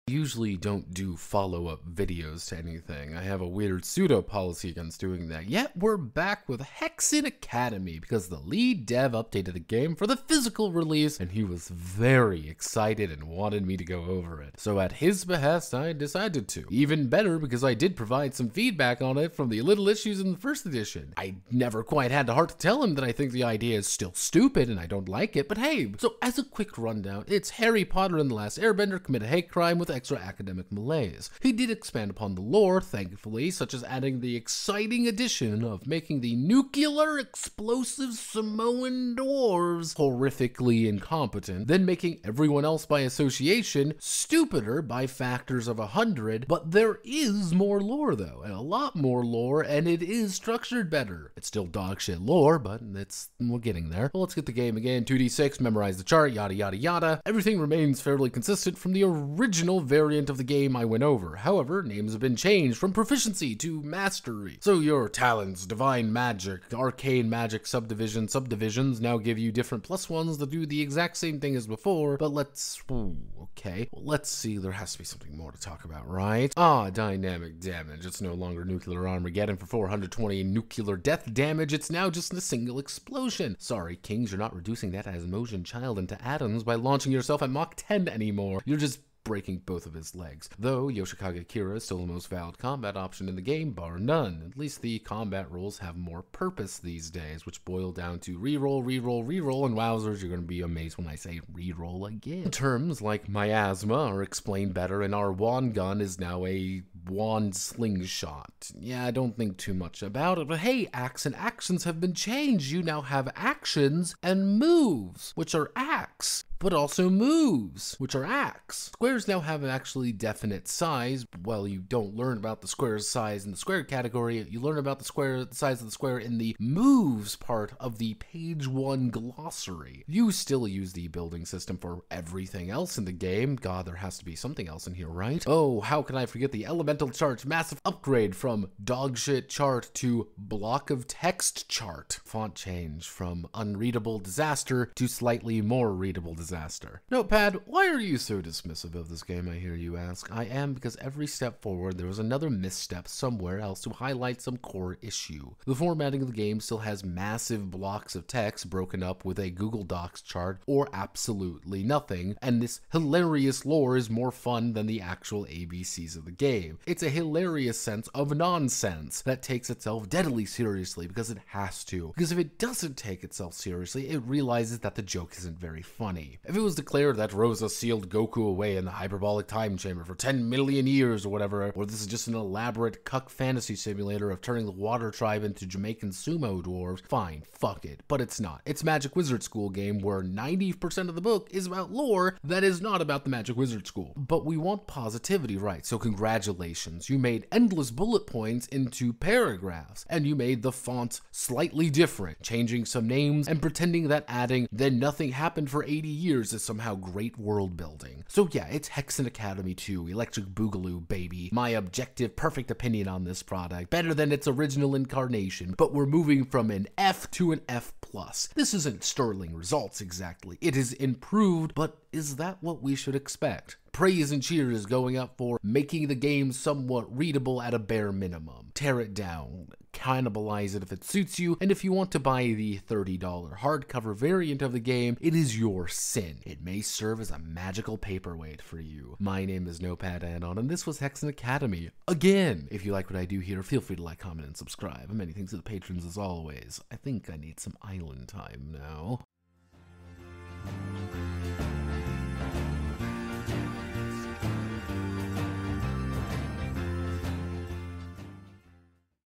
Usually don't do follow-up videos to anything. I have a weird pseudo policy against doing that. Yet we're back with Hexen Academy because the lead dev updated the game for the physical release and he was very excited and wanted me to go over it. So at his behest, I decided to. Even better because I did provide some feedback on it from the little issues in the first edition. I never quite had the heart to tell him that I think the idea is still stupid and I don't like it, but hey, so as a quick rundown, it's Harry Potter and the Last Airbender commit a hate crime with extra academic malaise. He did expand upon the lore, thankfully, such as adding the exciting addition of making the nuclear explosive Samoan dwarves horrifically incompetent, then making everyone else by association stupider by factors of 100, but there is more lore though, and a lot more lore, and it is structured better. It's still dogshit lore, but we're getting there. Well, let's get the game again. 2d6, memorize the chart, yada yada yada. Everything remains fairly consistent from the original variant of the game I went over. However, names have been changed from proficiency to mastery. So your talents, divine magic, arcane magic subdivisions now give you different +1s that do the exact same thing as before, but let's see, there has to be something more to talk about, right? Dynamic damage. It's no longer nuclear Armageddon for 420 nuclear death damage, it's now just a single explosion. Sorry, Kings, you're not reducing that Asmosian child into atoms by launching yourself at Mach 10 anymore. You're just breaking both of his legs. Though Yoshikage Kira is still the most valid combat option in the game, bar none. At least the combat rules have more purpose these days, which boil down to reroll, reroll, reroll, and wowzers, you're going to be amazed when I say reroll again. Terms like miasma are explained better, and our wand gun is now a wand slingshot. Yeah, I don't think too much about it, but hey, acts and actions have been changed. You now have actions and moves, which are acts, but also moves, which are acts. Squares now have an actually definite size. Well, you don't learn about the square's size in the square category, you learn about the size of the square in the moves part of the page 1 glossary. You still use the building system for everything else in the game. God, there has to be something else in here, right? Oh, how can I forget the elemental chart's massive upgrade from dogshit chart to block of text chart. Font change from unreadable disaster to slightly more readable disaster. Notepad, why are you so dismissive of this game, I hear you ask? I am, because every step forward there was another misstep somewhere else to highlight some core issue. The formatting of the game still has massive blocks of text broken up with a Google Docs chart or absolutely nothing, and this hilarious lore is more fun than the actual ABCs of the game. It's a hilarious sense of nonsense that takes itself deadly seriously because it has to. Because if it doesn't take itself seriously, it realizes that the joke isn't very funny. If it was declared that Rosa sealed Goku away in the hyperbolic time chamber for 10 million years or whatever, or this is just an elaborate cuck fantasy simulator of turning the water tribe into Jamaican sumo dwarves, fine, fuck it. But it's not. It's Magic Wizard School game where 90% of the book is about lore that is not about the Magic Wizard School. But we want positivity, right? So congratulations. You made endless bullet points into paragraphs, and you made the fonts slightly different, changing some names and pretending that adding "then nothing happened for 80 years" is somehow great world building. So yeah, it's Hexen Academy 2, Electric Boogaloo, baby. My objective, perfect opinion on this product, better than its original incarnation, but we're moving from an F to an F+. This isn't sterling results exactly, it is improved, but is that what we should expect? Praise and cheers going up for making the game somewhat readable at a bare minimum. Tear it down, cannibalize it if it suits you, and if you want to buy the $30 hardcover variant of the game, it is your sin. It may serve as a magical paperweight for you. My name is Notepad Anon, and this was Hexen Academy. Again, if you like what I do here, feel free to like, comment, and subscribe. Many thanks to the patrons as always. I think I need some island time now.